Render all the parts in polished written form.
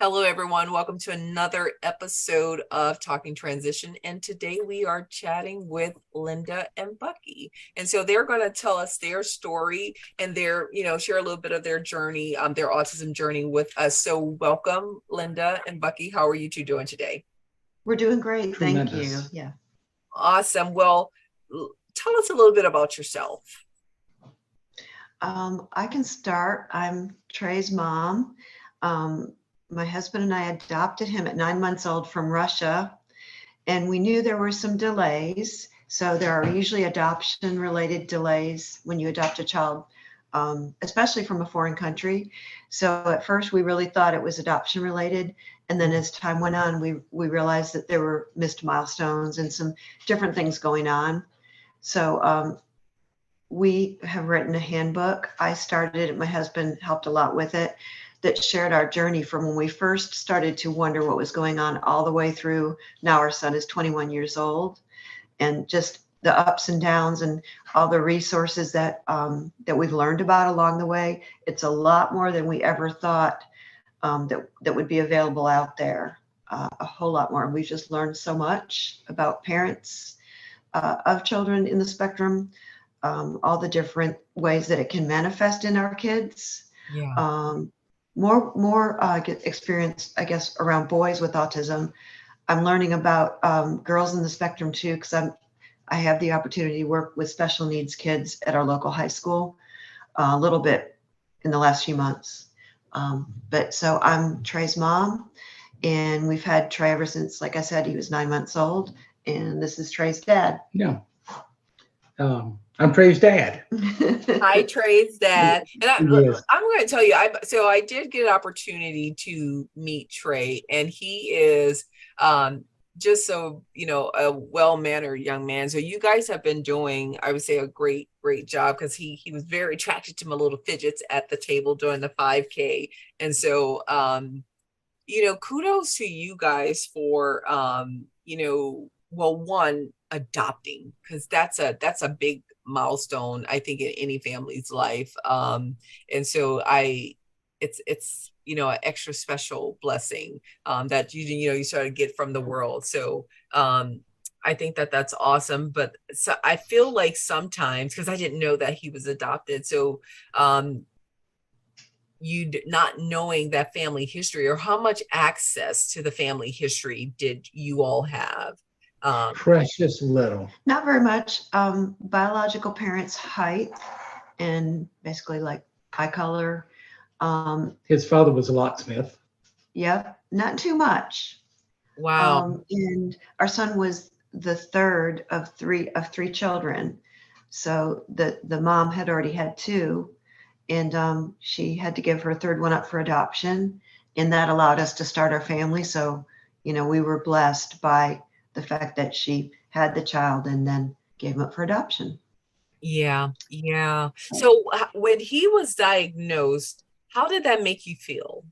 Hello, everyone. Welcome to another episode of Talkin Transition. And today we are chatting with Linda and Bucky. And so they're going to tell us their story and share a little bit of their journey, their autism journey with us. So welcome, Linda and Bucky. How are you two doing today? We're doing great. Thank Tremendous. you. Yeah. Awesome. Well, tell us a little bit about yourself. I can start. I'm Trey's mom. My husband and I adopted him at 9 months old from Russia, and we knew there were some delays. So there are usually adoption-related delays when you adopt a child, especially from a foreign country. So at first we really thought it was adoption-related, and then as time went on, we realized that there were missed milestones and some different things going on. So we have written a handbook. I started it. My husband helped a lot with it, that shared our journey from when we first started to wonder what was going on all the way through. Now our son is 21 years old, and just the ups and downs and all the resources that we've learned about along the way. It's a lot more than we ever thought that would be available out there, a whole lot more. We've just learned so much about parents of children in the spectrum, all the different ways that it can manifest in our kids. Yeah. More experience, I guess, around boys with autism. I'm learning about girls in the spectrum too, because I have the opportunity to work with special needs kids at our local high school a little bit in the last few months. But so I'm Trey's mom, and we've had Trey ever since, like I said, he was 9 months old, and this is Trey's dad. Yeah. I'm Trey's dad. Hi, Trey's dad. And Yes. I'm going to tell you, I did get an opportunity to meet Trey, and he is just so, a well-mannered young man. So you guys have been doing, I would say, a great job, because he was very attracted to my little fidgets at the table during the 5K. And so, kudos to you guys for, one, adopting, because that's a big milestone, I think, in any family's life. And so it's an extra special blessing that you sort of get from the world. So I think that's awesome. But so I feel like sometimes, because I didn't know that he was adopted, so you not knowing that family history, or how much access to the family history did you all have? Precious little. Not very much. Biological parents' height and basically like eye color. His father was a locksmith. Yep, not too much. Wow. And our son was the third of three children. So the mom had already had two, and she had to give her third one up for adoption, and that allowed us to start our family. So, we were blessed by the fact that she had the child and then gave him up for adoption. Yeah. So when he was diagnosed, how did that make you feel?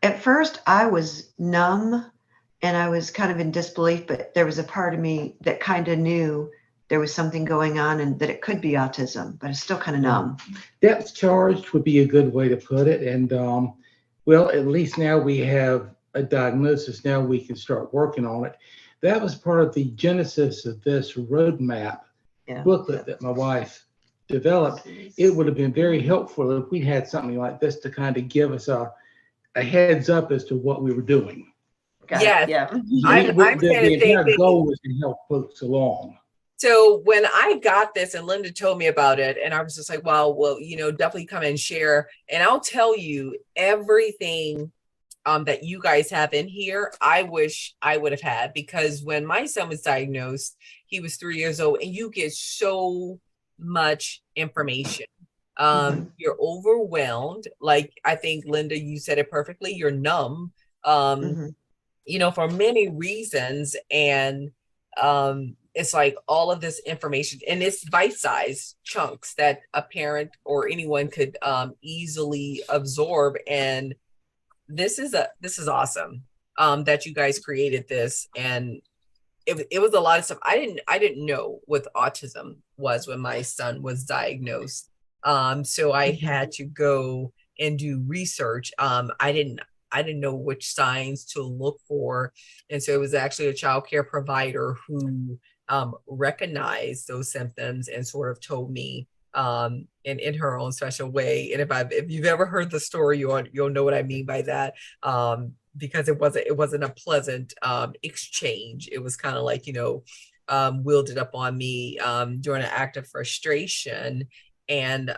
At first, I was numb and I was kind of in disbelief, but there was a part of me that kind of knew there was something going on and that it could be autism, but it's still kind of numb. Depth charged would be a good way to put it. And at least now we have a diagnosis. Now we can start working on it. That was part of the genesis of this roadmap booklet that my wife developed. It would have been very helpful if we had something like this to kind of give us a heads up as to what we were doing. Yes. Yeah. The entire goal was to help folks along. So when I got this and Linda told me about it, and I was just like, wow, well, definitely come and share. And I'll tell you, everything that you guys have in here, I wish I would have had, because when my son was diagnosed, he was 3 years old, and you get so much information. You're overwhelmed. Like, I think, Linda, you said it perfectly. You're numb, for many reasons. And it's like all of this information, and it's bite-sized chunks that a parent or anyone could easily absorb. And this is awesome that you guys created this, and it was a lot of stuff. I didn't know what autism was when my son was diagnosed. So I had to go and do research. I didn't know which signs to look for. And so it was actually a child care provider who recognized those symptoms and sort of told me in her own special way. And if you've ever heard the story, you'll know what I mean by that. Because it wasn't a pleasant exchange. It was kind of like, wielded up on me during an act of frustration. And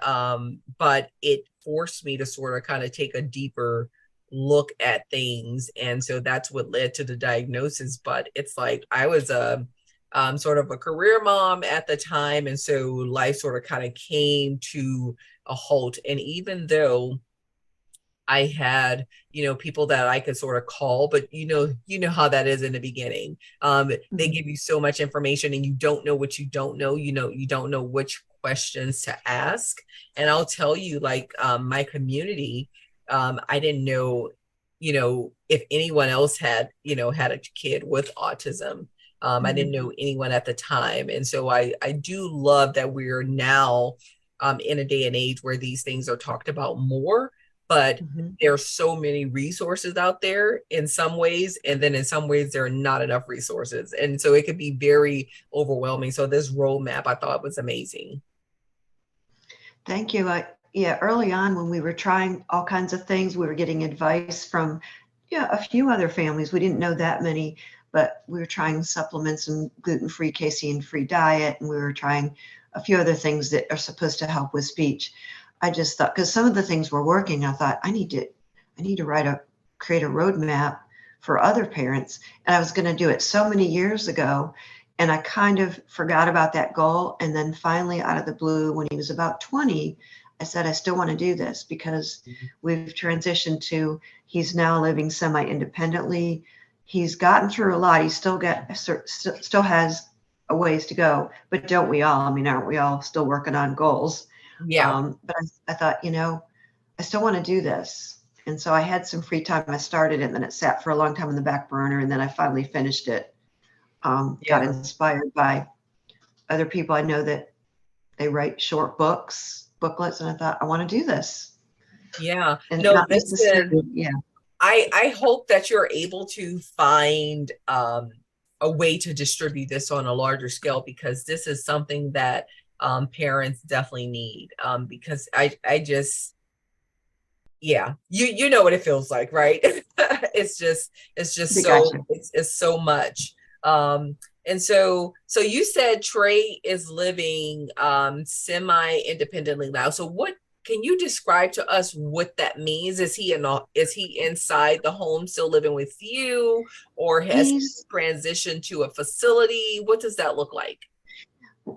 but it forced me to sort of kind of take a deeper look at things. And so that's what led to the diagnosis. But it's like I was a sort of a career mom at the time. And so life sort of kind of came to a halt. And even though I had, people that I could sort of call, but you know how that is in the beginning. They give you so much information and you don't know what you don't know. You don't know which questions to ask. And I'll tell you, like my community, I didn't know, if anyone else had, had a kid with autism. I didn't know anyone at the time. And so I do love that we're now in a day and age where these things are talked about more. But there are so many resources out there in some ways, and then in some ways there are not enough resources, and so it could be very overwhelming. So this roadmap I thought was amazing. Thank you. Yeah, early on when we were trying all kinds of things, we were getting advice from a few other families. We didn't know that many, but we were trying supplements and gluten-free, casein-free diet, and we were trying a few other things that are supposed to help with speech. I just thought, because some of the things were working, I thought I need to create a roadmap for other parents. And I was going to do it so many years ago. And I kind of forgot about that goal. And then finally, out of the blue, when he was about 20, I said, I still want to do this because we've transitioned to, he's now living semi-independently. He's gotten through a lot. He still has a ways to go, but don't we all? I mean, aren't we all still working on goals? Yeah. But I thought, I still want to do this. And so I had some free time. I started it, and then it sat for a long time in the back burner. And then I finally finished it. Got inspired by other people I know that they write short booklets. And I thought, I want to do this. Yeah. And No, not necessarily, yeah. I hope that you're able to find a way to distribute this on a larger scale, because this is something that parents definitely need, because I just, you know what it feels like, right? It's just so, Gotcha. it's so much. And so you said Trey is living semi-independently now. So what can you describe to us what that means? Is he inside the home still living with you, or has he transitioned to a facility? What does that look like?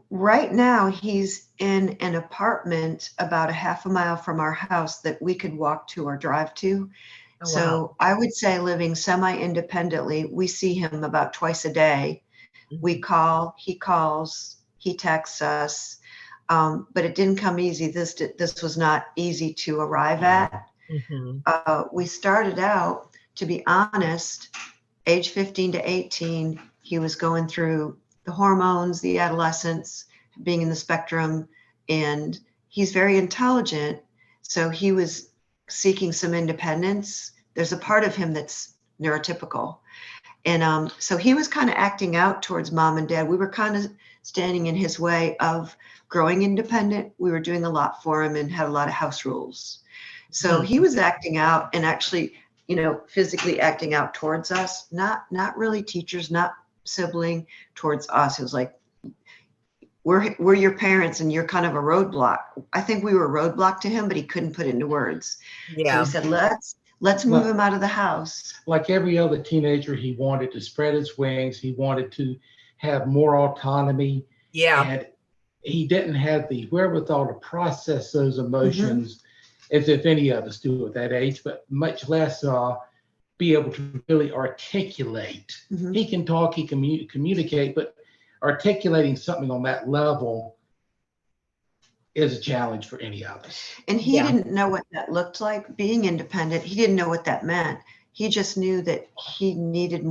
Right now, he's in an apartment about a half a mile from our house that we could walk to or drive to. Oh, So wow. I would say living semi-independently. We see him about twice a day. We call, he calls, he texts us, but it didn't come easy. This was not easy to arrive at. We started out, to be honest, age 15 to 18, he was going through the hormones, the adolescence, being in the spectrum, and he's very intelligent. So he was seeking some independence. There's a part of him that's neurotypical. And so he was kind of acting out towards mom and dad. We were kind of standing in his way of growing independent. We were doing a lot for him and had a lot of house rules. So he was acting out and actually, physically acting out towards us, not really teachers, not sibling, towards us. It was like, we're your parents and you're kind of a roadblock. I think we were a roadblock to him, but he couldn't put it into words. So we said, let's move him out of the house. Like every other teenager, he wanted to spread his wings. He wanted to have more autonomy. Yeah. And he didn't have the wherewithal to process those emotions as if any of us do at that age, but much less be able to really articulate. He can talk, he can communicate, but articulating something on that level is a challenge for any of us. And he Yeah. didn't know what that looked like, being independent. He didn't know what that meant. He just knew that he needed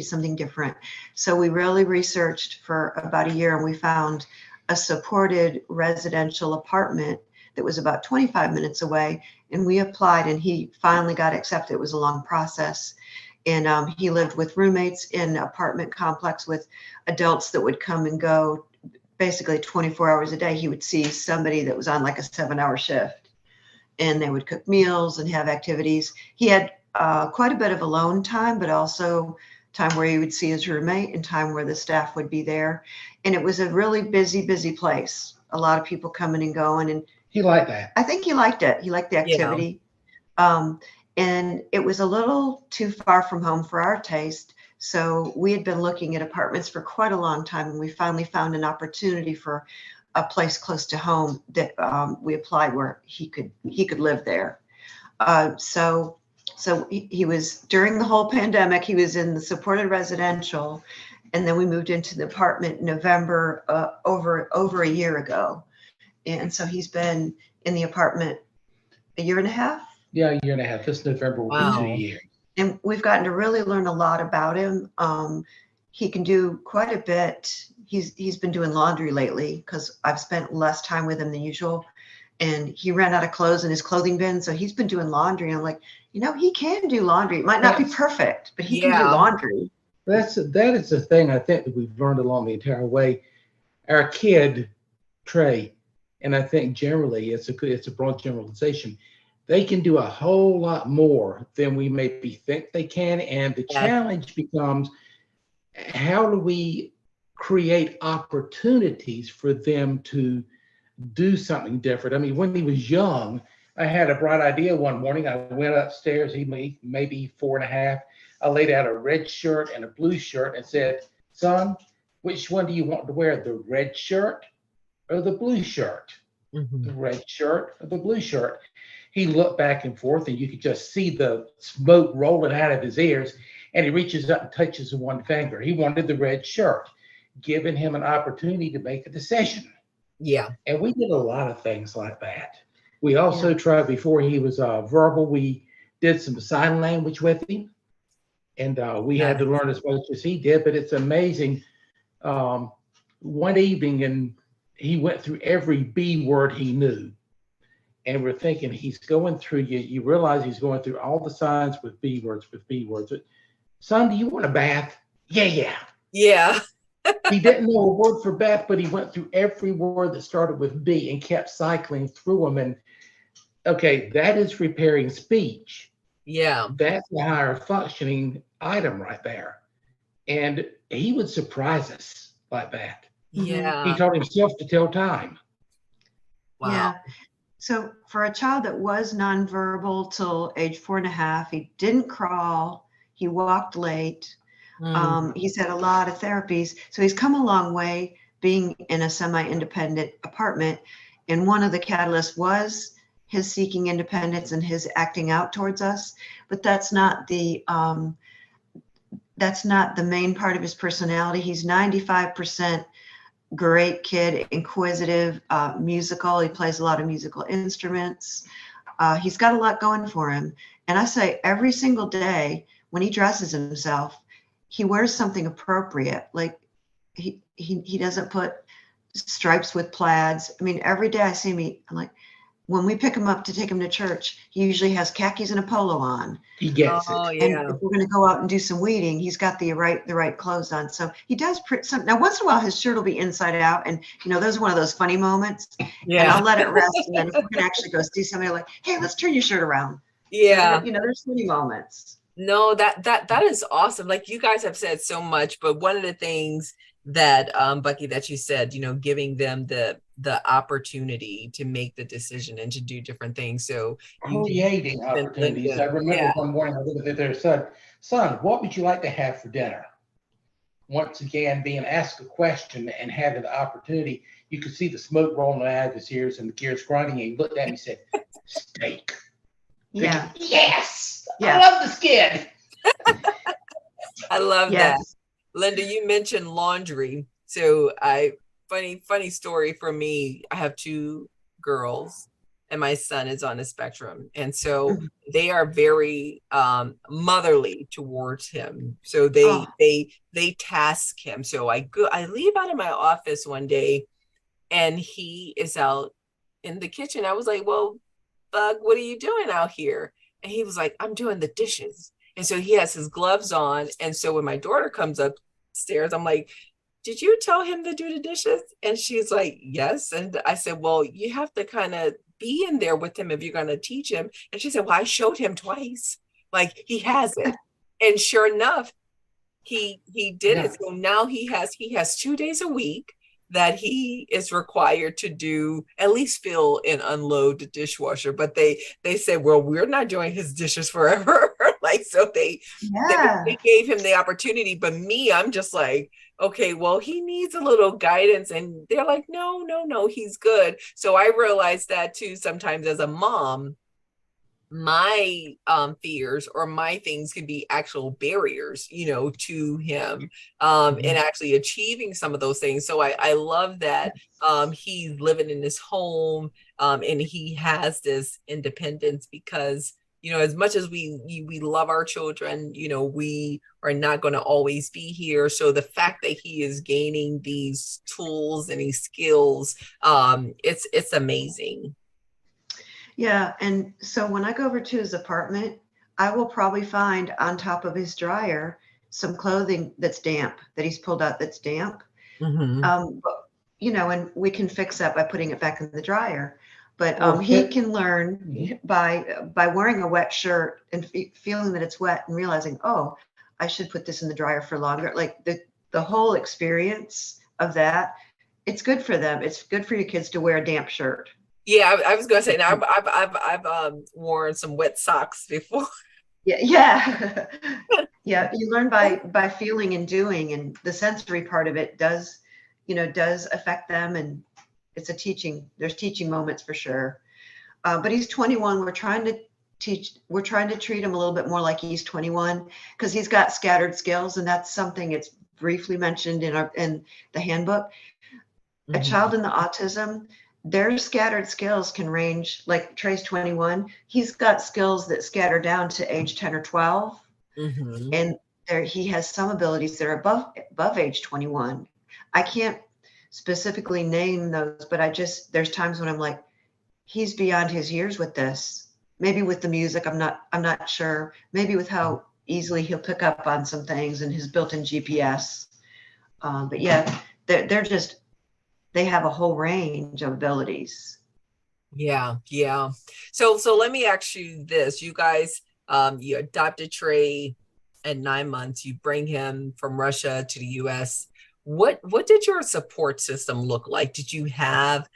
something different. So we really researched for about a year, and we found a supported residential apartment that was about 25 minutes away. And we applied, and he finally got accepted. It was a long process. And he lived with roommates in an apartment complex with adults that would come and go basically 24 hours a day. He would see somebody that was on like a 7-hour shift, and they would cook meals and have activities. He had quite a bit of alone time, but also time where he would see his roommate and time where the staff would be there. And it was a really busy place. A lot of people coming and going. And He liked that. I think he liked it. He liked the activity. And it was a little too far from home for our taste. So we had been looking at apartments for quite a long time, and we finally found an opportunity for a place close to home that we applied where he could live there. So he was, during the whole pandemic, he was in the supported residential, and then we moved into the apartment in November over a year ago. And so he's been in the apartment a year and a half. Yeah, a year and a half. This November will Wow. be 2 years. And we've gotten to really learn a lot about him. He can do quite a bit. He's been doing laundry lately because I've spent less time with him than usual. And he ran out of clothes in his clothing bin, so he's been doing laundry. And I'm like, he can do laundry. It might not be perfect, but he can do laundry. That is the thing I think that we've learned along the entire way. Our kid, Trey, and I think generally it's a broad generalization, they can do a whole lot more than we maybe think they can. And the challenge becomes, how do we create opportunities for them to do something different? I mean, when he was young, I had a bright idea one morning. I went upstairs, he maybe 4.5. I laid out a red shirt and a blue shirt and said, son, which one do you want to wear, the red shirt or the blue shirt? Mm-hmm. The red shirt or the blue shirt? He looked back and forth, and you could just see the smoke rolling out of his ears, and he reaches up and touches one finger. He wanted the red shirt, giving him an opportunity to make a decision. Yeah. And we did a lot of things like that. We also tried, before he was verbal, we did some sign language with him, and we had to learn as much as he did. But it's amazing. One evening, and he went through every B word he knew. And we're thinking, he's going through, you realize he's going through all the signs with B words. Son, do you want a bath? Yeah. He didn't know a word for bath, but he went through every word that started with B and kept cycling through them. And okay, that is repairing speech. Yeah. That's a higher functioning item right there. And he would surprise us like that. Yeah. He taught himself to tell time. Wow. Yeah. So for a child that was nonverbal till age 4.5, he didn't crawl, he walked late. He's had a lot of therapies. So he's come a long way being in a semi-independent apartment. And one of the catalysts was his seeking independence and his acting out towards us. But that's not the main part of his personality. He's 95% great kid, inquisitive, musical. He plays a lot of musical instruments. He's got a lot going for him. And I say every single day when he dresses himself, he wears something appropriate. Like he doesn't put stripes with plaids. I mean, every day I see me, I'm like, when we pick him up to take him to church, he usually has khakis and a polo on. He gets it. Yeah. And if we're going to go out and do some weeding, he's got the right clothes on. So he does some. Now, once in a while, his shirt will be inside out, and those are one of those funny moments. Yeah. And I'll let it rest, and then if we're going to actually go see somebody, like, hey, let's turn your shirt around. Yeah. So, there's funny moments. No, that is awesome. Like, you guys have said so much, but one of the things that Bucky, that you said, giving them the opportunity to make the decision and to do different things. So creating opportunities. I remember one morning I looked at their son, what would you like to have for dinner? Once again, being asked a question and having the opportunity, you could see the smoke rolling out of his ears and the gears grinding. And he looked at me and said, steak. Yeah. Thinking, yes. I love this kid. I love that. Linda, you mentioned laundry. So funny story for me. I have two girls, and my son is on the spectrum. And so Mhm. they are very motherly towards him. So Oh, they task him. So I leave out of my office one day and he is out in the kitchen. I was like, well, Bug, what are you doing out here? And he was like, I'm doing the dishes. And so he has his gloves on. And so when my daughter comes upstairs, I'm like, did you tell him to do the dishes? And she's like, yes. And I said, well, you have to kind of be in there with him if you're going to teach him. And she said, well, I showed him twice. Like he has it. And sure enough, he did Yeah. it. So now he has 2 days a week that he is required to do at least fill and unload the dishwasher. But they said, well, we're not doing his dishes forever. Like so they yeah. gave him the opportunity. But me, I'm just like, okay, well, he needs a little guidance. And they're like, no, no, no, he's good. So I realized that too sometimes as a mom my fears or my things can be actual barriers, to him and actually achieving some of those things. So I love that he's living in this home and he has this independence because as much as we love our children, we are not going to always be here. So the fact that he is gaining these tools and these skills, it's amazing. Yeah. And so when I go over to his apartment, I will probably find on top of his dryer some clothing that's damp, that he's pulled out that's damp. Mm-hmm. But, and we can fix that by putting it back in the dryer. But Or he fit. can learn by wearing a wet shirt and feeling that it's wet and realizing, oh, I should put this in the dryer for longer. Like the whole experience of that, it's good for them. It's good for your kids to wear a damp shirt. Yeah, I was gonna say now I've worn some wet socks before. Yeah, yeah. Yeah, you learn by feeling and doing, and the sensory part of it does affect them, and there's teaching moments for sure. But he's 21. We're trying to treat him a little bit more like he's 21 because he's got scattered skills, and that's something it's briefly mentioned in the handbook. A Mhm. child in the autism, their scattered skills can range, like Trey's 21. He's got skills that scatter down to age 10 or 12. Mhm. And he has some abilities that are above age 21. I can't specifically name those, but there's times when I'm like, he's beyond his years with this. Maybe with the music, I'm not sure. Maybe with how easily he'll pick up on some things and his built-in GPS. But yeah, they're just they have a whole range of abilities. Yeah, yeah. So let me ask you this. You guys, you adopted Trey at 9 months, you bring him from Russia to the US. What did your support system look like? Did you have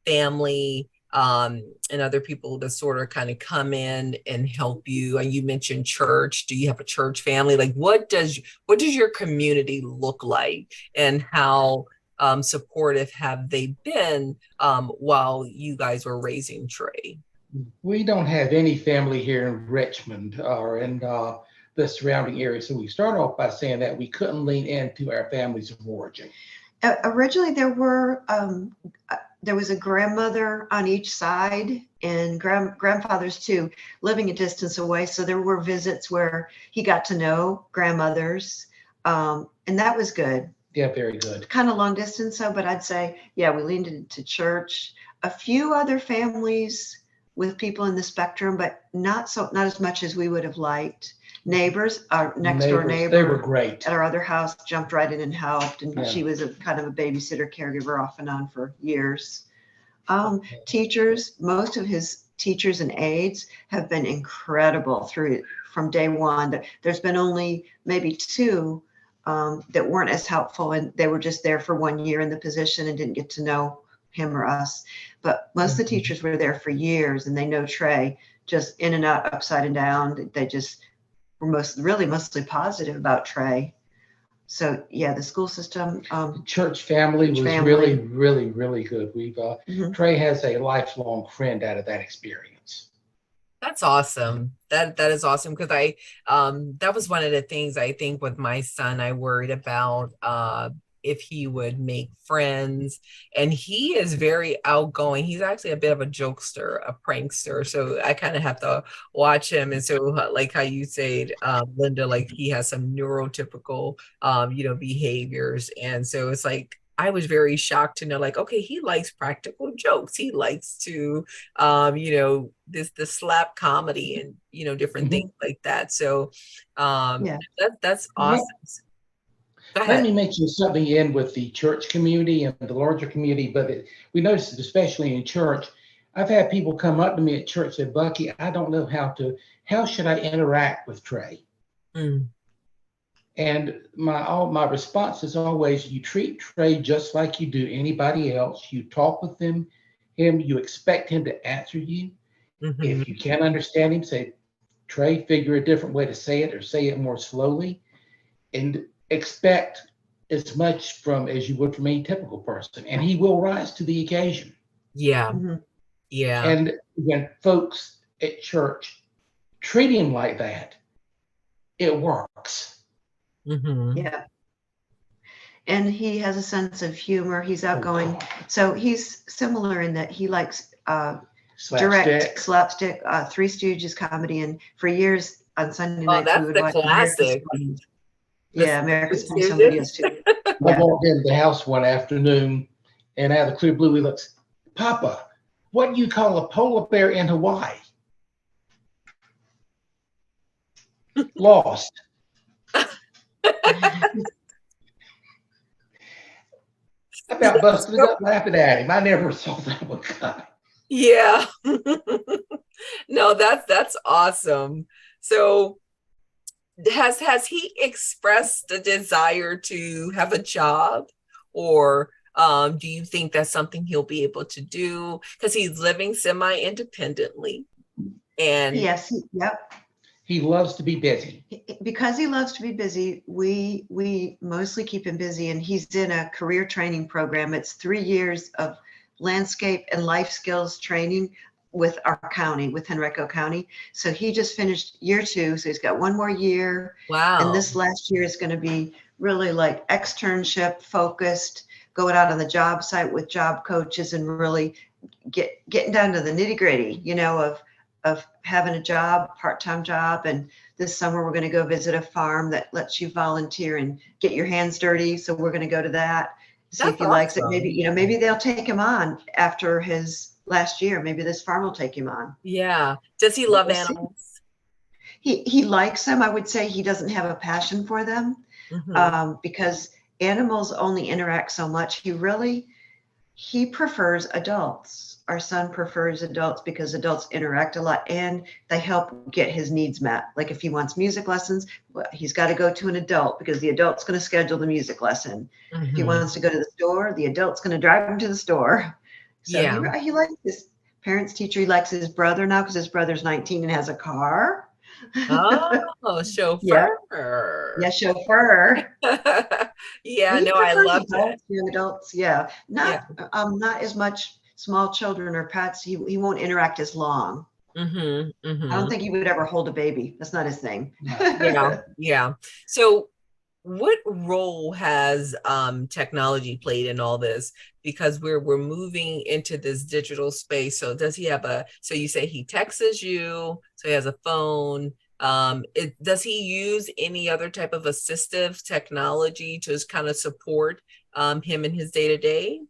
family and other people that sort of kind of come in and help you? And you mentioned church. Do you have a church family? Like what does your community look like and how supportive have they been while you guys were raising Trey? We don't have any family here in Richmond or in the surrounding area. So we start off by saying that we couldn't lean into our families of origin. Originally, there was a grandmother on each side and grandfathers too, living a distance away. So there were visits where he got to know grandmothers, and that was good. Yeah, very good. Kind of long distance, though, but I'd say, yeah, we leaned into church. A few other families with people in the spectrum, but not as much as we would have liked. Neighbors, our next door Neighbors, they were neighbor great. at our other house jumped right in and helped, and Yeah. she was a kind of a babysitter caregiver off and on for years. Teachers, most of his teachers and aides have been incredible from day one. There's been only maybe two that weren't as helpful, and they were just there for 1 year in the position and didn't get to know him or us. But most of the teachers were there for years, and they know Trey just in and out, upside and down. They just were mostly positive about Trey. So yeah, the school system, Church family was family. really, really, really good. Mhm. Trey has a lifelong friend out of that experience. That's awesome. That is awesome because that was one of the things I think with my son I worried about if he would make friends. And he is very outgoing. He's actually a bit of a jokester, a prankster. So I kind of have to watch him. And so, like how you said, Linda, like he has some neurotypical, behaviors. And so it's like, I was very shocked to know, like, okay, he likes practical jokes. He likes to, the slap comedy and, different things like that. So Yeah. that's Let, awesome. Go let ahead. me mention something in with the church community and the larger community, but we noticed it especially in church. I've had people come up to me at church and say, Bucky, I don't know how should I interact with Trey? Mm. And my response is always, you treat Trey just like you do anybody else. You talk with him, you expect him to answer you. Mhm. If you can't understand him, say, Trey, figure a different way to say it or say it more slowly, and expect as much from as you would from any typical person. And he will rise to the occasion. Yeah. Mhm. Yeah. And when folks at church treat him like that, it works. Mhm. Yeah. And he has a sense of humor. He's Oh, outgoing. God. So he's similar in that he likes Slapstick. direct slapstick, Three Stooges comedy. And for years on Sunday Oh, nights, we that's would the watch America's classic. Funny. The Yeah, America's Funny Home Stooges. Videos too. I Yeah. walked into the house one afternoon, and out of the clear blue, he looks, Papa, what do you call a polar bear in Hawaii? Lost. I about busted up laughing at him. I never saw that one coming. Yeah. No, that's awesome. So has he expressed a desire to have a job, or do you think that's something he'll be able to do because he's living semi-independently? And Yes. Yep. He loves to be busy. Because he loves to be busy, we mostly keep him busy, and he's in a career training program. It's 3 years of landscape and life skills training with our county, with Henrico County. So he just finished year 2, so he's got one more year. And wow. this last year is going to be really like externship focused, going out on the job site with job coaches and really getting down to the nitty gritty, of having a job, part-time job. And this summer we're going to go visit a farm that lets you volunteer and get your hands dirty. So we're going to go to that, see if That's he likes it. awesome. Maybe they'll take him on after his last year. Maybe this farm will take him on. Yeah. Does he love We'll see. animals? He likes them. I would say he doesn't have a passion for them, because animals only interact so much. He prefers adults. Our son prefers adults because adults interact a lot and they help get his needs met. Like if he wants music lessons, well, he's got to go to an adult because the adult's going to schedule the music lesson. If he wants to go to the store, the adult's going to drive him to the store. So Yeah. he likes his parents teacher. He likes his brother now because his brother's 19 and has a car. Oh, Yeah. chauffeur. Yeah, chauffeur. Yeah, He no, I prefers love that. adults, young adults. Yeah, Yeah. not as much small children or pets. He won't interact as long. I don't think he would ever hold a baby. That's not his thing. Yeah, yeah. So what role has technology played in all this? Because we're moving into this digital space. So does he have so you say he texts you, so he has a phone. Does he use any other type of assistive technology to just kind of support him in his day-to-day?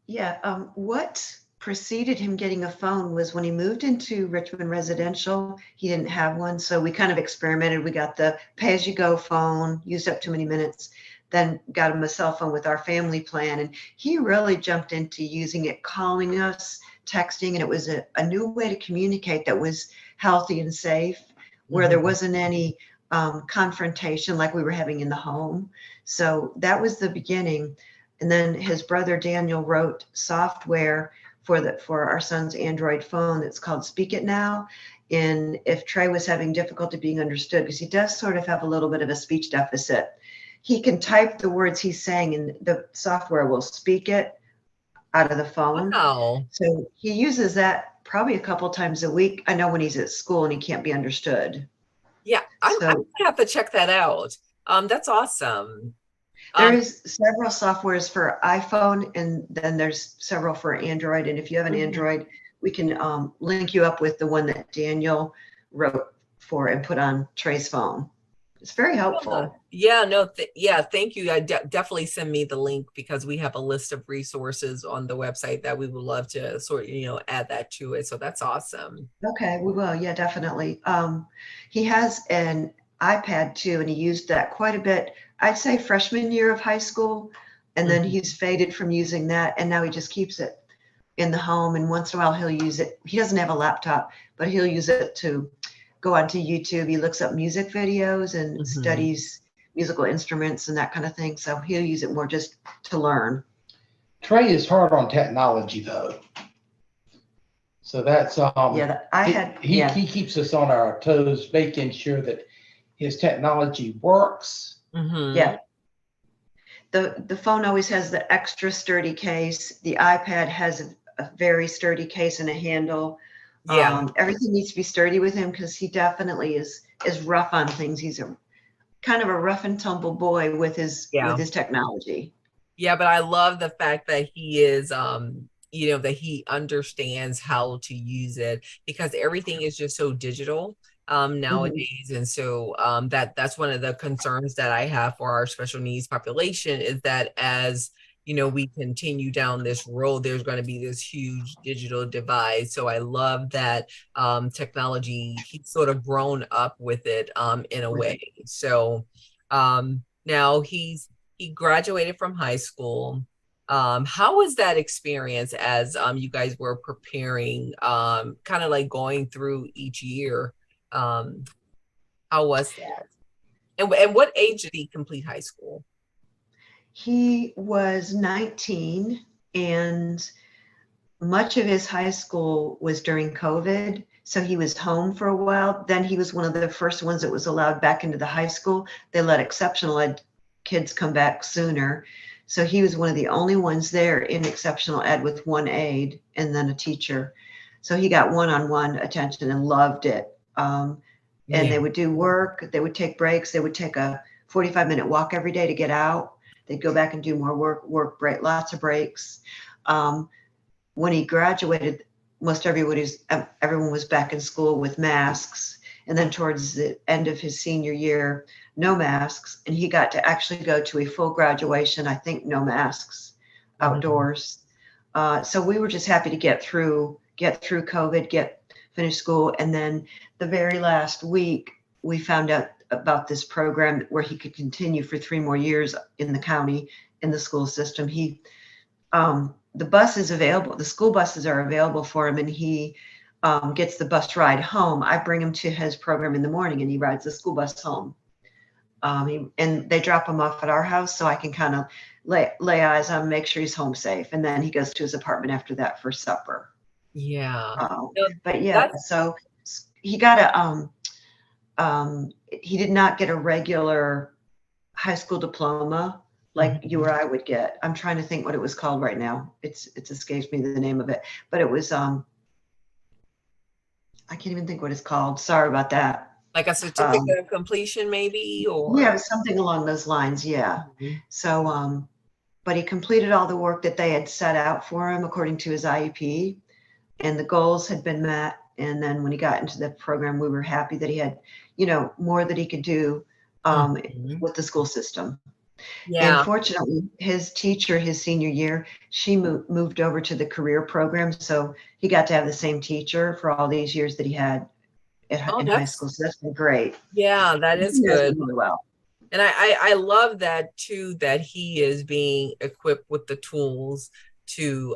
Yeah. What preceded him getting a phone was when he moved into Richmond Residential. He didn't have one, so we kind of experimented. We got the pay-as-you-go phone, used up too many minutes, then got him a cell phone with our family plan, and he really jumped into using it, calling us, texting, and it was a new way to communicate that was healthy and safe, where there wasn't any confrontation like we were having in the home. So that was the beginning. And then his brother Daniel wrote software for our son's Android phone that's called Speak It Now. And if Trey was having difficulty being understood, because he does sort of have a little bit of a speech deficit, he can type the words he's saying and the software will speak it out of the phone. Wow. So he uses that probably a couple times a week. I know when he's at school and he can't be understood. Yeah, I'm So gonna have to check that out. That's awesome. There Um, is several softwares for iPhone, and then there's several for Android. And if you have an mhm. Android, we can link you up with the one that Daniel wrote for and put on Trey's phone. It's very Yeah, helpful. yeah, no, yeah, thank you. Definitely send me the link because we have a list of resources on the website that we would love to add that to it. So that's awesome. Okay, we will. Yeah, definitely. He has an iPad too, and he used that quite a bit. I'd say freshman year of high school, and then Mhm. he's faded from using that, and now he just keeps it in the home. And once in a while, he'll use it. He doesn't have a laptop, but he'll use it to go onto YouTube. He looks up music videos and Mhm. studies musical instruments and that kind of thing. So he'll use it more just to learn. Trey is hard on technology though. So that's Yeah, I had, yeah. he keeps us on our toes, making sure that his technology works. Mhm. Yeah, the phone always has the extra sturdy case. The iPad has a very sturdy case and a handle. Yeah. Everything needs to be sturdy with him because he definitely is rough on things. He's a kind of a rough and tumble boy with Yeah. his technology. Yeah, but I love the fact that he is that he understands how to use it because everything is just so digital Mhm. nowadays. And so that's one of the concerns that I have for our special needs population is that as we continue down this road, there's going to be this huge digital divide. So I love that technology, he's sort of grown up with it in a With way. it. So now he graduated from high school. How was that experience as you guys were preparing, kind of like going through each year? Um, how was that? And what age did he complete high school? He was 19, and much of his high school was during COVID. So he was home for a while. Then he was one of the first ones that was allowed back into the high school. They let exceptional ed kids come back sooner. So he was one of the only ones there in exceptional ed with one aide and then a teacher. So he got one on one attention and loved it. And Yeah. they would do work, they would take breaks, they would take a 45-minute walk every day to get out. They'd go back and do more work break, lots of breaks. Um, when he graduated, everyone was back in school with masks. And then towards the end of his senior year, no masks. And he got to actually go to a full graduation, I think no masks Mhm. outdoors. So we were just happy to get through COVID, finish school. And then the very last week, we found out about this program where he could continue for 3 more years in the county, in the school system. The bus is available, the school buses are available for him, and he gets the bus ride home. I bring him to his program in the morning, and he rides the school bus home. And they drop him off at our house, so I can kind of lay eyes on him, make sure he's home safe, and then he goes to his apartment after that for supper. Yeah. Um, No, but yeah, that's so he got a he did not get a regular high school diploma like you or mhm. I would get. I'm trying to think what it was called right now. It's escapes me the name of it, but it was I can't even think what it's called. Sorry about that. Like a Um, certificate of completion, maybe, yeah, it or was something along those lines. Yeah. Mhm. So but he completed all the work that they had set out for him according to his IEP, and the goals had been met. And then when he got into the program, we were happy that he had, more that he could do Mhm. with the school system. And Yeah. fortunately, his teacher, his senior year, she moved over to the career program. So he got to have the same teacher for all these years that he had Oh, in high school. So that's been great. yeah, that He is does it good. really well. And I love that too, that he is being equipped with the tools to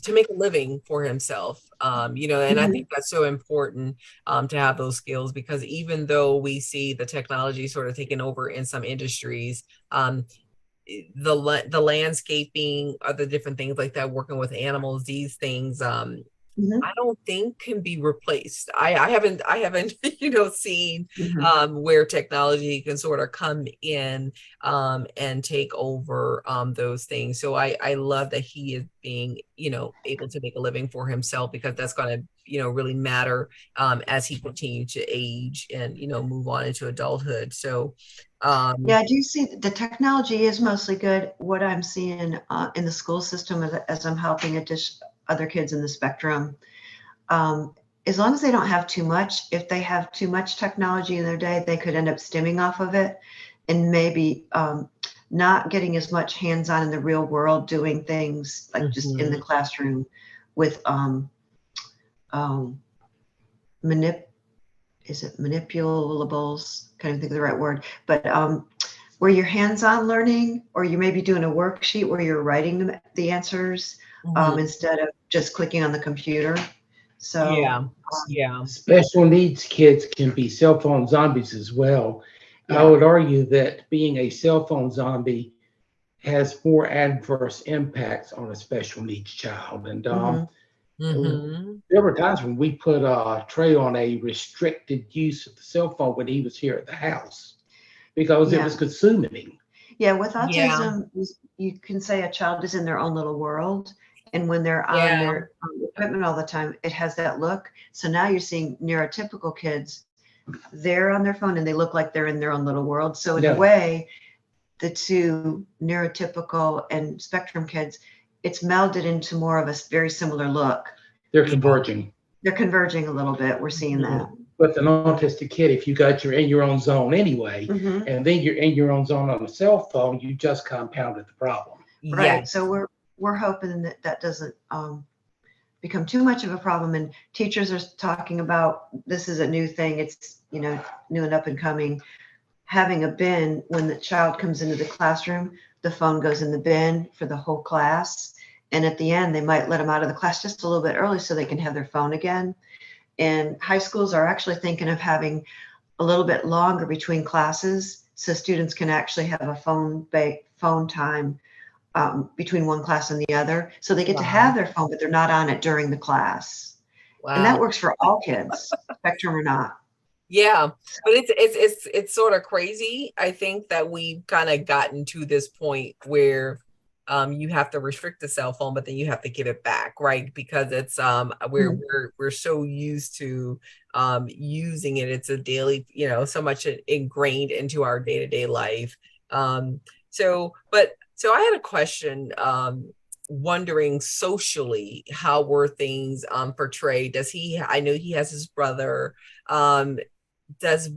to make a living for himself. And I Mhm. think that's so important to have those skills because even though we see the technology sort of taking over in some industries, the landscaping, other different things like that, working with animals, these things, Mhm, I don't think can be replaced. I haven't, seen mhm. where technology can sort of come in and take over those things. So I love that he is being, able to make a living for himself, because that's going to, really matter as he continues to age and, move on into adulthood. So Yeah, I do see the technology is mostly good. What I'm seeing in the school system as I'm helping other kids in the spectrum, um, as long as they don't have too much, if they have too much technology in their day, they could end up stimming off of it and maybe not getting as much hands-on in the real world, doing things like just in the mhm. classroom with um, manip is it manipulables? Can't even think of the right word, but where you're hands-on learning, or you may be doing a worksheet where you're writing the answers Mhm. instead of just clicking on the computer. So, Yeah, yeah, Special needs kids can be cell phone zombies as well. I yeah. would argue that being a cell phone zombie has more adverse impacts on a special needs child. And Hmm. mhm. there were times when we put Trey on a restricted use of the cell phone when he was here at the house because it Yeah. was consuming him. Yeah. With Yeah, autism, you can say a child is in their own little world. And when they're on yeah, their equipment all the time, it has that look. So now you're seeing neurotypical kids, they're on their phone and they look like they're in their own little world. So in a No, way, the two neurotypical and spectrum kids, it's melded into more of a very similar look. they're yeah. converging. They're converging a little bit. We're seeing that. Mhm. With an autistic kid, if you got you're in your own zone anyway, Hmm. and then you're in your own zone on a cell phone, you just compounded the problem. Right. So Yes. we're hoping that that doesn't become too much of a problem. And teachers are talking about this is a new thing. It's new and up and coming. Having a bin when the child comes into the classroom, the phone goes in the bin for the whole class. And at the end, they might let them out of the class just a little bit early so they can have their phone again. And high schools are actually thinking of having a little bit longer between classes so students can actually have a phone time between one class and the other. So they get to Wow. have their phone, but they're not on it during the class. And that Wow. works for all kids, spectrum or not. Yeah, but it's sort of crazy. I think that we've kind of gotten to this point where you have to restrict the cell phone, but then you have to give it back, right? Because it's Mhm. we're so used to using it. It's a daily, so much ingrained into our day-to-day life. So I had a question, wondering socially, how were things for Trey? I know he has his brother. Um,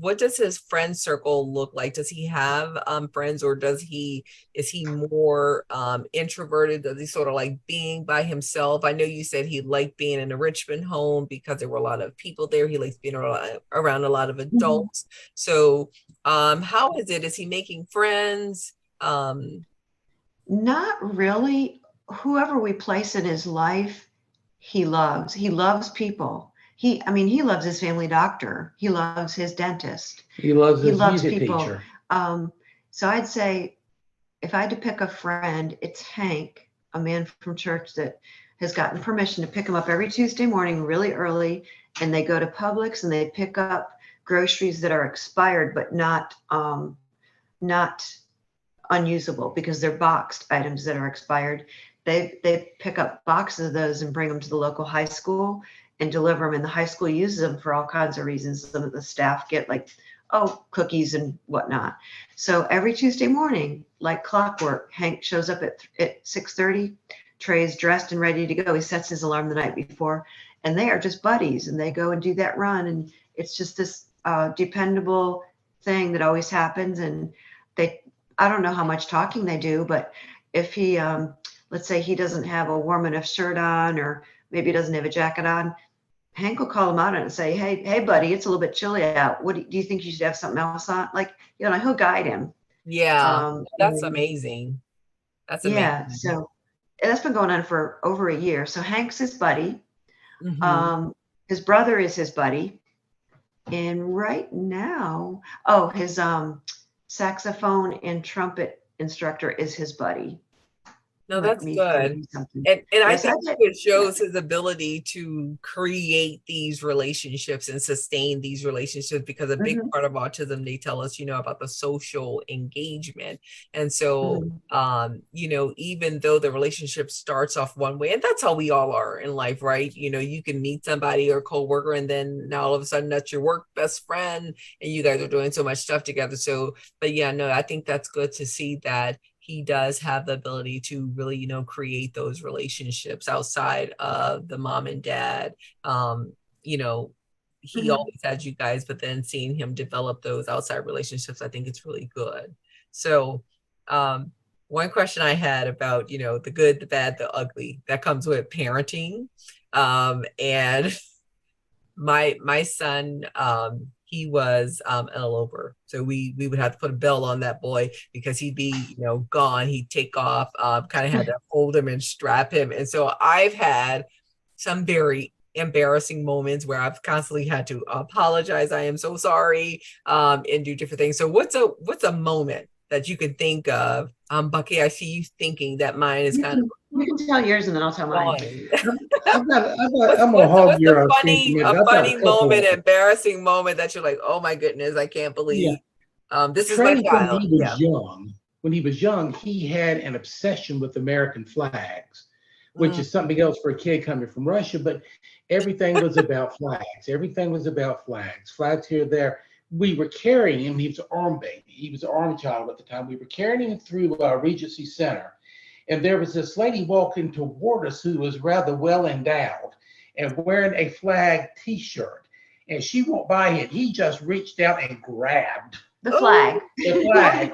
what does his friend circle look like? Does he have friends, or is he more introverted? Does he sort of like being by himself? I know you said he liked being in a Richmond home because there were a lot of people there. He likes being around a lot of Mhm. adults. So how is it? Is he making friends? Um, Not really. Whoever we place in his life, he loves. He loves people. I mean, he loves his family doctor. He loves his dentist. He loves He his loves music people. teacher. Um, so I'd say if I had to pick a friend, it's Hank, a man from church that has gotten permission to pick him up every Tuesday morning really early. And they go to Publix and they pick up groceries that are expired, but not unusable because they're boxed items that are expired. They pick up boxes of those and bring them to the local high school and deliver them. And the high school uses them for all kinds of reasons. Some of the staff get like, oh, cookies and whatnot. So every Tuesday morning, like clockwork, Hank shows up at 6:30. Trey's dressed and ready to go. He sets his alarm the night before, and they are just buddies. And they go and do that run, and it's just this dependable thing that always happens. And they I don't know how much talking they do, but if he, let's say he doesn't have a warm enough shirt on, or maybe he doesn't have a jacket on, Hank will call him out and say, hey, buddy, it's a little bit chilly out. Do you think you should have something else on? Like, he'll guide him. yeah, that's And amazing. That's yeah, amazing. so and that's been going on for over a year. So Hank's his buddy. Hmm. Um, his brother is his buddy. And right now, oh, his saxophone and trumpet instructor is his buddy. No, Like that's me sending good. him something. And I Yes, I think did. it shows his ability to create these relationships and sustain these relationships, because a big Mhm, part of autism, they tell us, about the social engagement. And so, mhm. even though the relationship starts off one way, and that's how we all are in life, right? You can meet somebody or coworker, and then now all of a sudden that's your work best friend, and you guys are doing so much stuff together. So, but yeah, no, I think that's good to see that he does have the ability to really, create those relationships outside of the mom and dad. You know, he Mhm. always had you guys, but then seeing him develop those outside relationships, I think it's really good. So, one question I had about, the good, the bad, the ugly that comes with parenting. And my son, he was an eloper, so we would have to put a bell on that boy because he'd be gone. He'd take off. Kind of had to hold him and strap him. And so I've had some very embarrassing moments where I've constantly had to apologize, I am so sorry, and do different things. So what's a moment that you can think of? Bucky, I see you thinking that mine is kind of You can tell yours and then I'll tell mine. gone. I'm gonna hog What's your a funny, thinking. a I've got a funny moment, couple. embarrassing moment that you're like, oh my goodness, I can't Yeah, believe this is my Trey, child. Yeah. when he was young, he had an obsession with American flags, which Mm. is something else for a kid coming from Russia. But everything was about flags. Everything was about flags. Flags here, there. We were carrying him. He was an arm baby. He was an arm child at the time. We were carrying him through Regency Center, and there was this lady walking toward us who was rather well endowed and wearing a flag T-shirt. And she walked by and he just reached out and grabbed The Oh, flag. the flag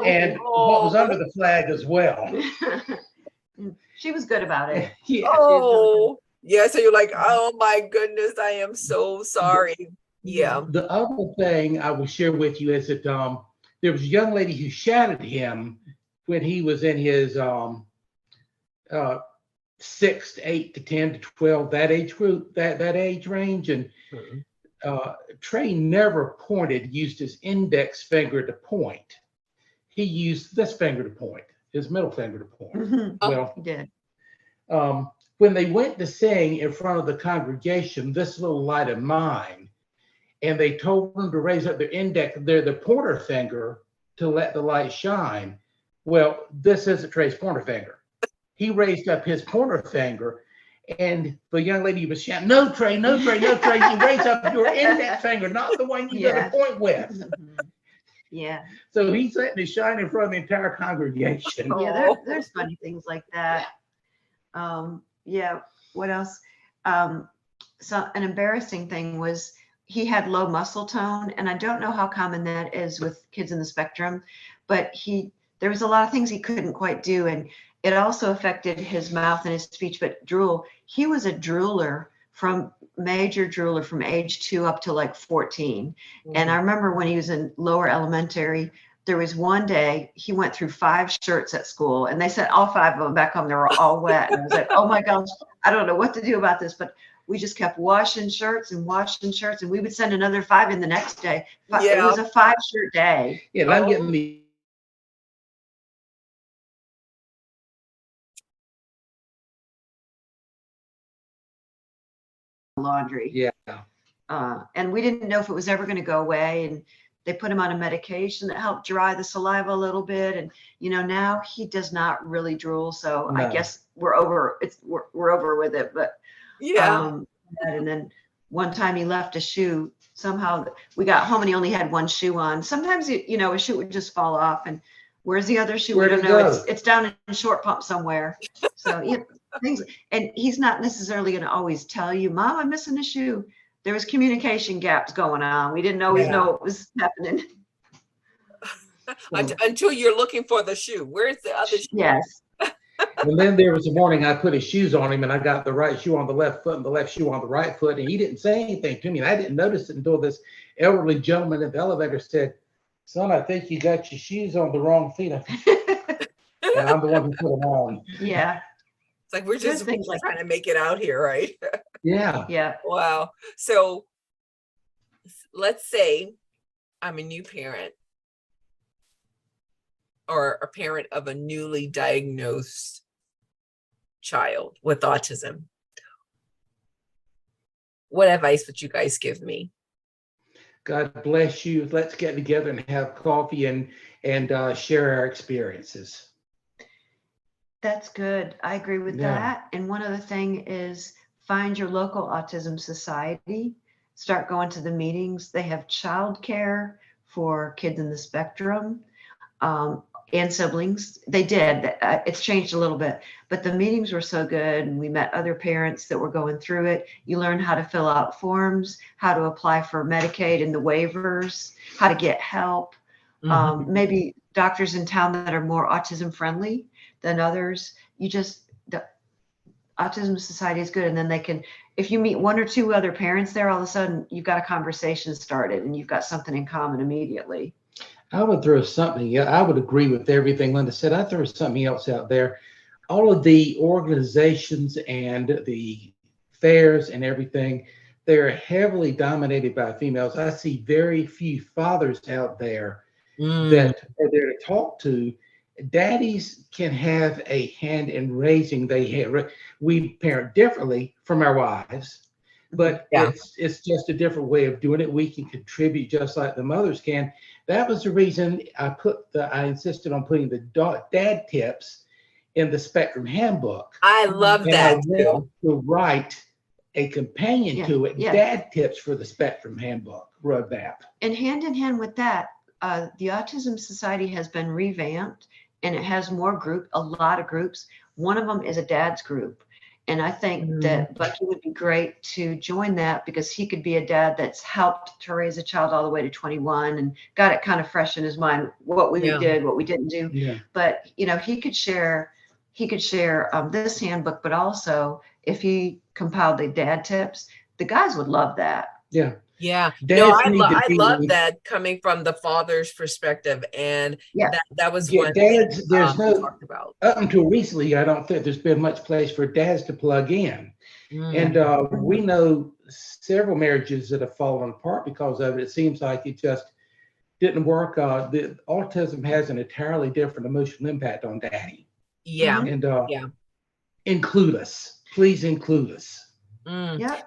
and what was under oh, the flag as well. She was good about it. Yeah. She was really good. oh. Yeah, so you're like, oh my goodness, I am so The, sorry. Yeah. the other thing I will share with you is that there was a young lady who shouted at him when he was in his uh, 6 to 8 to 10 to 12, that age group, that age range. And Mhm. Trey never pointed, used his index finger to point. He used this finger to point, his middle finger to point. Mhm. Oh, Well, He did. when they went to sing in front of the congregation, This Little Light of Mine, and they told them to raise up their index, their pointer finger to let the light shine. Well, this isn't Trey's pointer finger. He raised up his pointer finger, and the young lady was shouting, "No, Trey, no, Trey, no, Trey! You raise up your index finger, not the one you got to Yeah. point with." Mhm. Yeah. So he's letting it shine in front of the entire congregation. Yeah, oh. there's funny things like that. Yeah, what else? So an embarrassing thing was he had low muscle tone, and I don't know how common that is with kids in the spectrum, but there was a lot of things he couldn't quite do, and it also affected his mouth and his speech. But drool, he was a major drooler from age 2 up to like 14. And I Mhm. remember when he was in lower elementary, there was one day he went through 5 shirts at school, and they sent all 5 of them back home. They were all wet. And I was like, oh my gosh, I don't know what to do about this. But we just kept washing shirts, and we would send another 5 in the next day. It Yeah. was a 5-shirt day. Yeah, and I'm getting Oh, the Laundry. yeah. And we didn't know if it was ever going to go away. And they put him on a medication that helped dry the saliva a little bit. And now he does not really drool. So I No. guess we're over. We're over with it. But yeah. and then one time he left a shoe. Somehow we got home and he only had one shoe on. Sometimes a shoe would just fall off. And where's the other shoe? Where We did don't it know. go? It's down in short pump somewhere. So things. And he's not necessarily going to always tell you, Mom, I'm missing a shoe. There was communication gaps going on. We didn't always Yeah. know what was happening. Until you're looking for the shoe. Where's the other shoe? Yes. And then there was a morning I put his shoes on him, and I got the right shoe on the left foot and the left shoe on the right foot, and he didn't say anything to me. And I didn't notice it until this elderly gentleman in the elevator said, "Son, I think you got your shoes on the wrong feet." And I'm the one who put them on. Yeah. It's like we're There's just things like trying to make it out here, right? Yeah. Yeah. Wow. So let's say I'm a new parent or a parent of a newly diagnosed child with autism, what advice would you guys give me? God bless you. Let's get together and have coffee and share our experiences. That's good. I agree with Yeah. that. And one other thing is find your local autism society. Start going to the meetings. They have childcare for kids in the spectrum and siblings. They did. It's changed a little bit, but the meetings were so good. And we met other parents that were going through it. You learn how to fill out forms, how to apply for Medicaid and the waivers, how to get help. Maybe doctors in town that are more autism friendly than others. The Autism Society is good. And then they can, if you meet one or two other parents there, all of a sudden you've got a conversation started and you've got something in common immediately. I would throw something, yeah, I would agree with everything Linda said. I throw something else out there. All of the organizations and the fairs and everything, they're heavily dominated by females. I see very few fathers out there that are there to talk to. Daddies can have a hand in raising. We parent differently from our wives, but it's just a different way of doing it. We can contribute just like the mothers can. That was the reason I insisted on putting the dad tips in the Spectrum Handbook. I love and that I want to write a companion to it, dad tips for the Spectrum Handbook roadmap. And hand in hand with that, the Autism Society has been revamped and it has more a lot of groups. One of them is a dad's group. And I think that Bucky would be great to join that because he could be a dad that's helped to raise a child all the way to 21 and got it kind of fresh in his mind, what we did, what we didn't do. Yeah. But, he could share this handbook, but also if he compiled the dad tips, the guys would love that. Yeah. Yeah. No, I love that coming from the father's perspective. And that was what dads, there's no talked about. Up until recently, I don't think there's been much place for dads to plug in. And we know several marriages that have fallen apart because of it. It seems like it just didn't work. The autism has an entirely different emotional impact on daddy. Yeah. And include us. Please include us. Yeah.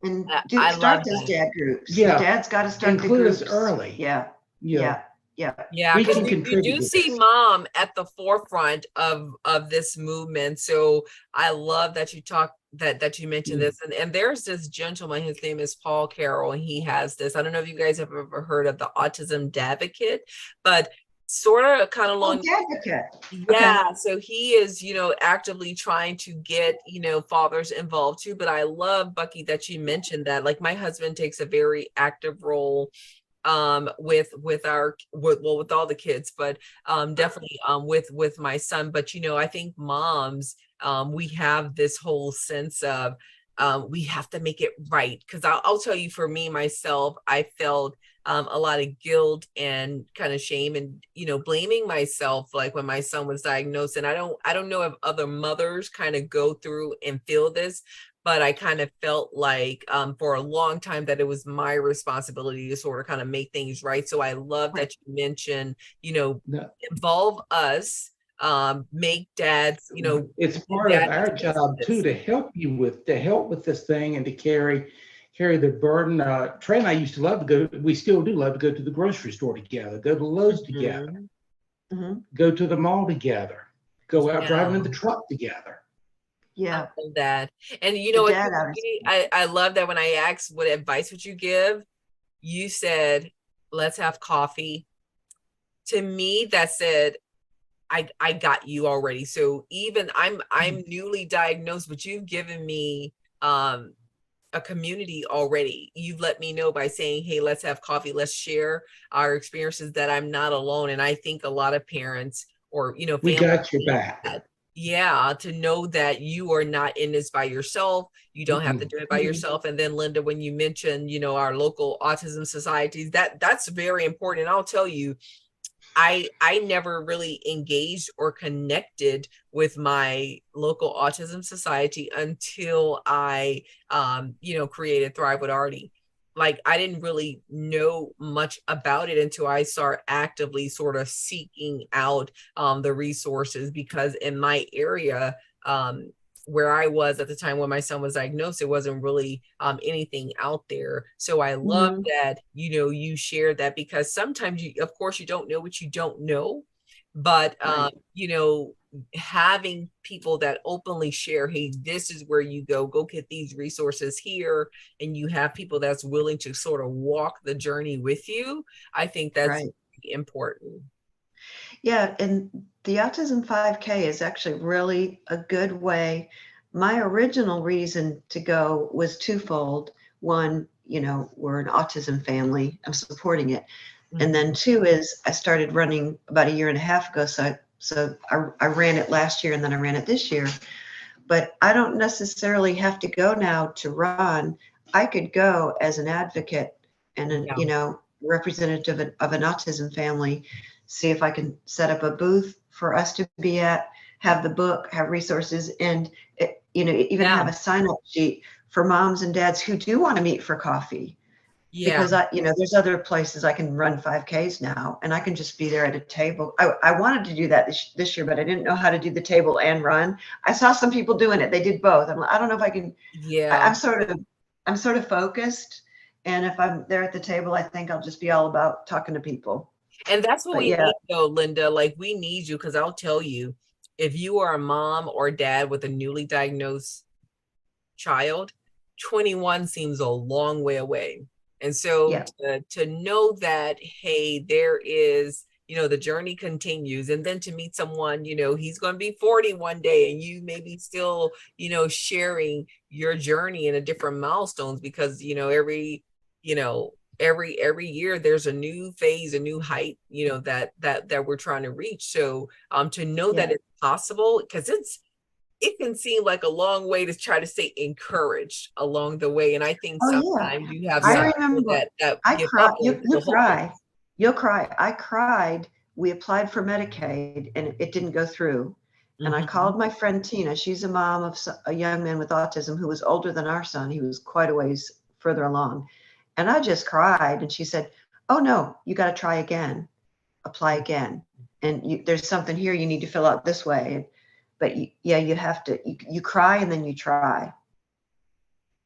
And start those dad groups. Yeah. The dad's got to start include the us early. Yeah. Because you do see mom at the forefront of this movement. So I love that you that you mentioned this. And there's this gentleman, his name is Paul Carroll, and he has this. I don't know if you guys have ever heard of the Autism Advocate, but sort of kind of long. Yeah. Okay. So he is, actively trying to get, fathers involved too. But I love, Bucky, that you mentioned that. Like my husband takes a very active role with all the kids, but definitely with my son. But I think moms, we have this whole sense of we have to make it right. Because I'll tell you, for me myself, I felt a lot of guilt and kind of shame and blaming myself, like when my son was diagnosed. And I don't know if other mothers kind of go through and feel this, but I kind of felt like for a long time that it was my responsibility to sort of kind of make things right. So I love that you mentioned, involve us, make dads, it's part of our job too, to help with this thing and to carry the burden. Trey and I used to love to go, we still do love to go to the grocery store together, go to Lowe's together, go to the mall together, go out driving in the truck together. Yeah. I love that. And I love that when I asked what advice would you give, you said, let's have coffee. To me, that said, I got you already. So even I'm newly diagnosed, but you've given me a community already. You've let me know by saying, hey, let's have coffee, let's share our experiences, that I'm not alone. And I think a lot of parents or we got your back. To know that you are not in this by yourself. You don't have to do it by yourself. And then Linda, when you mentioned, our local autism societies, that's very important. And I'll tell you, I never really engaged or connected with my local autism society until I, created Thrive with Artie. Like I didn't really know much about it until I start actively sort of seeking out the resources, because in my area, where I was at the time when my son was diagnosed, it wasn't really anything out there. So I love Mhm. that, you shared that, because sometimes of course, you don't know what you don't know, but Right. having people that openly share, hey, this is where you go get these resources here, and you have people that's willing to sort of walk the journey with you. I think that's Right. important. Yeah, and the Autism 5K is actually really a good way. My original reason to go was twofold. One, we're an autism family, I'm supporting it. And then two is I started running about a year and a half ago. So I ran it last year and then I ran it this year. But I don't necessarily have to go now to run. I could go as an advocate and representative of an autism family, see if I can set up a booth for us to be at, have the book, have resources, and even have a sign up sheet for moms and dads who do want to meet for coffee. Yeah. Because there's other places I can run 5Ks now, and I can just be there at a table. I wanted to do that this year, but I didn't know how to do the table and run. I saw some people doing it; they did both. I don't know if I can. Yeah. I'm sort of focused, and if I'm there at the table, I think I'll just be all about talking to people. And that's what But we yeah, need, though, Linda. Like, we need you, because I'll tell you, if you are a mom or dad with a newly diagnosed child, 21 seems a long way away. And so yeah. to know that, hey, there is, the journey continues, and then to meet someone, he's going to be 40 one day, and you may be still, sharing your journey in a different milestones, because, you know, every year there's a new phase, a new height, that we're trying to reach. So to know that it's possible, because it can seem like a long way to try to stay encouraged along the way. And I think Oh yeah. sometimes you have I some people remember. that I give cried. up You on you the whole thing. cry. You'll cry. I cried. We applied for Medicaid and it didn't go through. And I called my friend Tina. She's a mom of a young man with autism who was older than our son. He was quite a ways further along. And I just cried. And she said, "Oh no, you got to try again. Apply again. And there's something here you need to fill out this way." But you have to. You cry and then you try.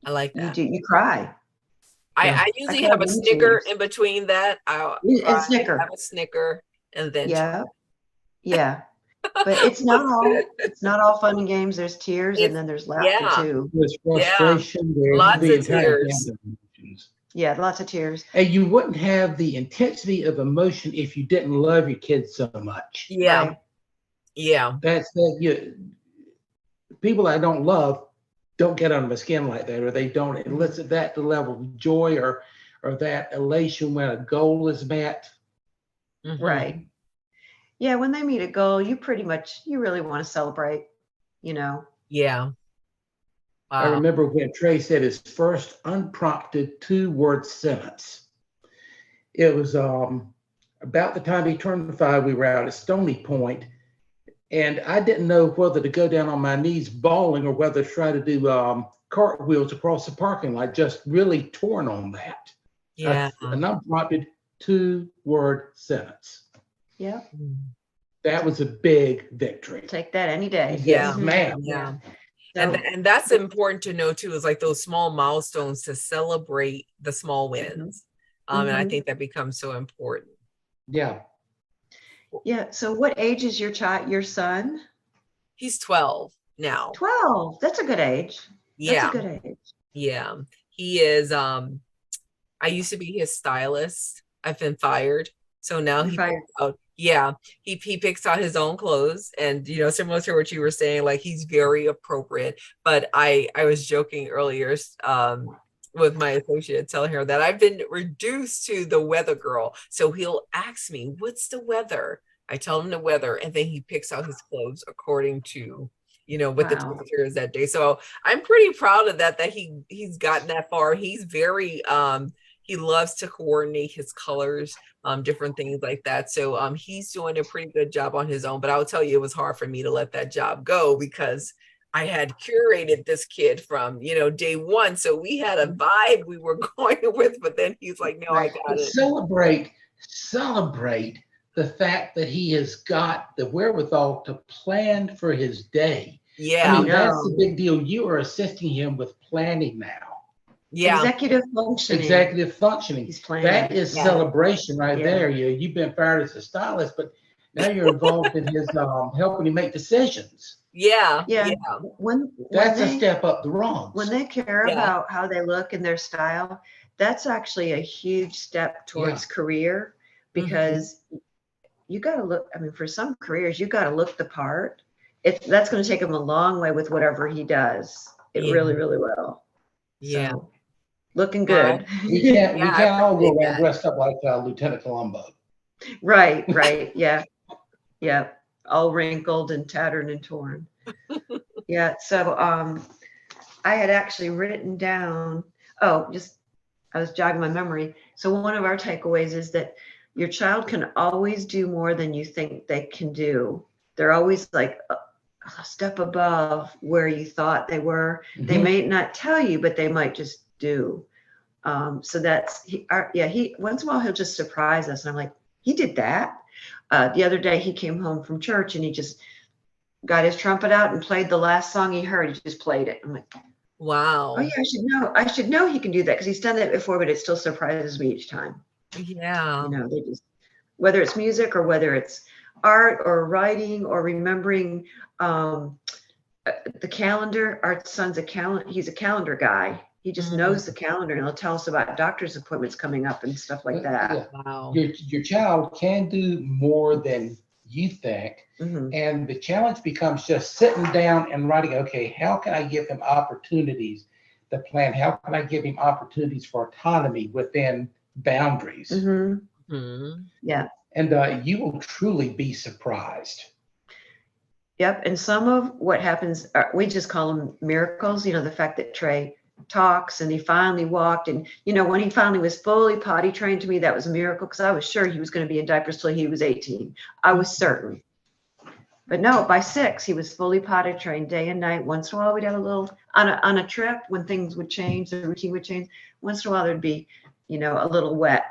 I like You that. do. You cry. Yeah. I I usually cried have a many snicker tears. in between that. I'll And cry, have snicker. a snicker, and then Yeah. Yeah. But it's not all fun and games. There's tears and it's, then there's laughter yeah, too. There's yeah, frustration, there's lots the of entire gamut tears. of emotions. Yeah, lots of tears. And you wouldn't have the intensity of emotion if you didn't love your kids so much. Yeah, Right. yeah, That's that people I don't love don't get under my skin like that, or they don't elicit that level of joy or that elation when a goal is met. Right. Yeah, when they meet a goal, you really want to celebrate, you know. yeah. I Wow. remember when Trey said his first unprompted 2-word sentence. It was about the time he turned 5. We were out at Stony Point, and I didn't know whether to go down on my knees bawling or whether to try to do cartwheels across the parking lot. Just really torn on that. Yeah. An unprompted 2-word sentence. Yeah. That was a big victory. Take that any day. Yeah. Mhm. Ma'am. Yeah. So, And that's important to know too, is like those small milestones, to celebrate the small wins. And I think that becomes so important. Yeah. yeah. So what age is your son? He's 12 now. 12. That's a good age. That's a Yeah. good age. Yeah. He is I used to be his stylist. I've been fired. So now You're fired. he picks out his own clothes, and similar to what you were saying, like, he's very appropriate. But I was joking earlier with my associate, telling her that I've been reduced to the weather girl. So he'll ask me, "What's the weather?" I tell him the weather, and then he picks out his clothes according to what the temperature is that day. So I'm pretty proud of that he's gotten that far. He's very he loves to coordinate his colors, different things like that. So he's doing a pretty good job on his own. But I'll tell you, it was hard for me to let that job go, because I had curated this kid from day one. So we had a vibe we were going with, but then he's like, "No, I got it." Celebrate the fact that he has got the wherewithal to plan for his day. Yeah. I mean, that's the big deal. You are assisting him with planning now. Yeah. Executive functioning. Executive functioning. He's planning. That is celebration right there. You've been fired as a stylist, but now you're involved in his helping him make decisions. Yeah. That's a step up the rungs. When they care about how they look and their style, that's actually a huge step towards career, because you got to look. I mean, for some careers, you got to look the part. That's going to take him a long way with whatever he does. It really, really will. Yeah. So, looking good. We can't all go around dressed up like Lieutenant Columbo. Right. Yeah. All wrinkled and tattered and torn. So I had actually written down, I was jogging my memory. So one of our takeaways is that your child can always do more than you think they can do. They're always like a step above where you thought they were. They may not tell you, but they might just do. So that's, he once in a while he'll just surprise us. And I'm like, he did that. The other day he came home from church and he just got his trumpet out and played the last song he heard. He just played it. I'm like, wow. Oh yeah, I should know he can do that, because he's done that before, but it still surprises me each time. Yeah. They just, whether it's music or whether it's art or writing or remembering the calendar. Our son's he's a calendar guy. He just knows the calendar, and he'll tell us about doctor's appointments coming up and stuff like that. Yeah. Wow. Your child can do more than you think. And the challenge becomes just sitting down and writing, okay, how can I give him opportunities to plan? How can I give him opportunities for autonomy within boundaries? Yeah. And you will truly be surprised. Yep. And some of what happens, we just call them miracles. The fact that Trey talks and he finally walked, and when he finally was fully potty trained, to me that was a miracle, because I was sure he was going to be in diapers till he was 18. I was certain. But no, by 6 he was fully potty trained day and night. Once in a while we'd have a little on a trip when things would change, the routine would change. Once in a while there'd be a little wet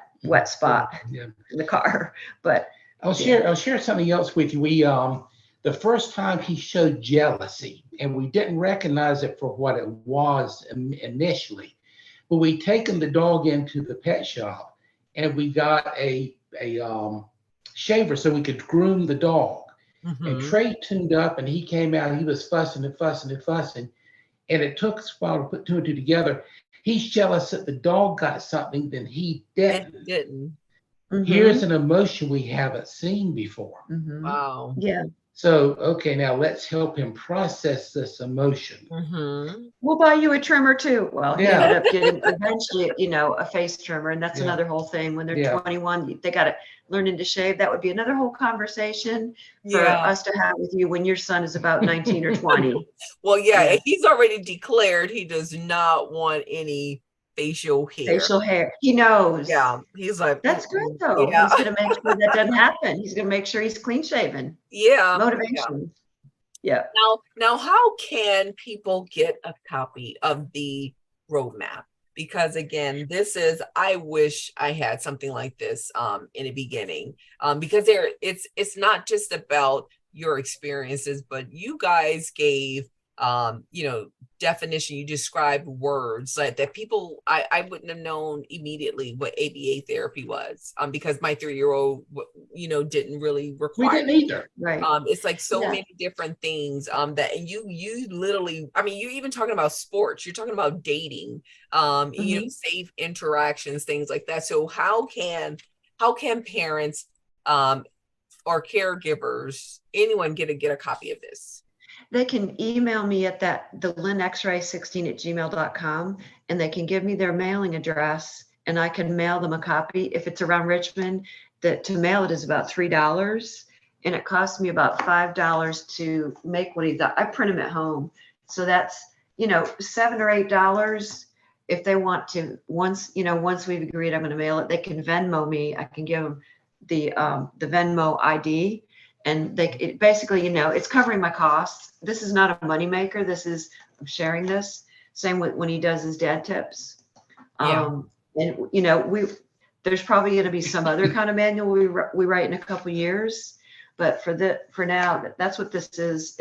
spot in the car. But I'll share something else with you. We the first time he showed jealousy, and we didn't recognize it for what it was initially, but we taken the dog into the pet shop, and we got a shaver so we could groom the dog. And Trey tuned up, and he came out. He was fussing, and it took us a while to put 2 and 2 together. He's jealous that the dog got something that he didn't. Here's an emotion we haven't seen before. Wow. Yeah. So, okay, now let's help him process this emotion. We'll buy you a trimmer too. Well, he ended up getting eventually, a face trimmer, and that's another whole thing. When they're 21, they got to learning to shave. That would be another whole conversation for us to have with you when your son is about 19 or 20. Well, he's already declared he does not want any facial hair. He knows. Yeah. He's like, that's good though. He's going to make sure that doesn't happen. He's going to make sure he's clean shaven. Yeah. Motivation. Yeah. Now, how can people get a copy of the roadmap? Because again, I wish I had something like this in the beginning, because it's not just about your experiences, but you guys gave definition. You described words like that people I wouldn't have known immediately what ABA therapy was, because my 3-year-old didn't really require. We didn't either. Right. It's like so many different things that, and you literally, I mean, you're even talking about sports, you're talking about dating, safe interactions, things like that. So how can parents or caregivers, anyone get a copy of this? They can email me at the lynnxray16@gmail.com, and they can give me their mailing address, and I can mail them a copy. If it's around Richmond, to mail it is about $3, and it costs me about $5 to make what I print them at home. So that's, $7 or $8 if they want to. Once we've agreed I'm going to mail it, they can Venmo me. I can give them the Venmo ID. And basically, it's covering my costs. This is not a moneymaker. I'm sharing this. Same with when he does his dad tips. And there's probably going to be some other kind of manual we write in a couple years. But for now, that's what this is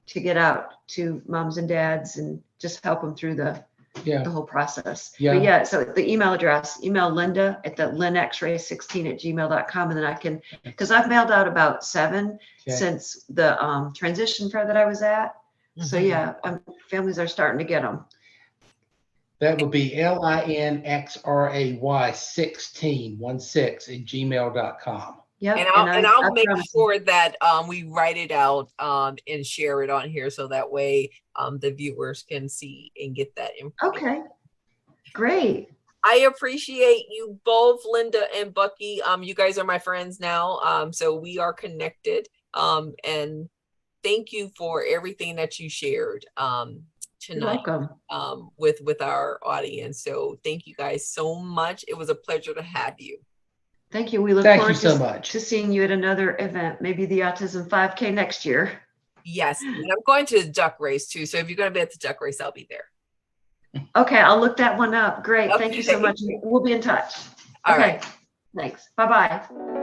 to get out to moms and dads and just help them through the whole process. Yeah. But yeah, so the email address, email Linda at the linxray16@gmail.com. And then I can, because I've mailed out about 7 since the transition fair that I was at. So yeah, families are starting to get them. That would be linxray16@gmail.com. Yep. And I'll make promise sure that we write it out and share it on here so that way the viewers can see and get that information. Okay, great. I appreciate you both, Linda and Bucky. You guys are my friends now, so we are connected. And thank you for everything that you shared tonight. You're welcome. With our audience. So thank you guys so much. It was a pleasure to have you. Thank you. We look Thank forward you so much to seeing you at another event, maybe the Autism 5K next year. Yes, and I'm going to the duck race too. So if you're going to be at the duck race, I'll be there. Okay, I'll look that one up. Great. Okay. Thank you so much. We'll be in touch. All okay. right. Thanks. Bye-bye.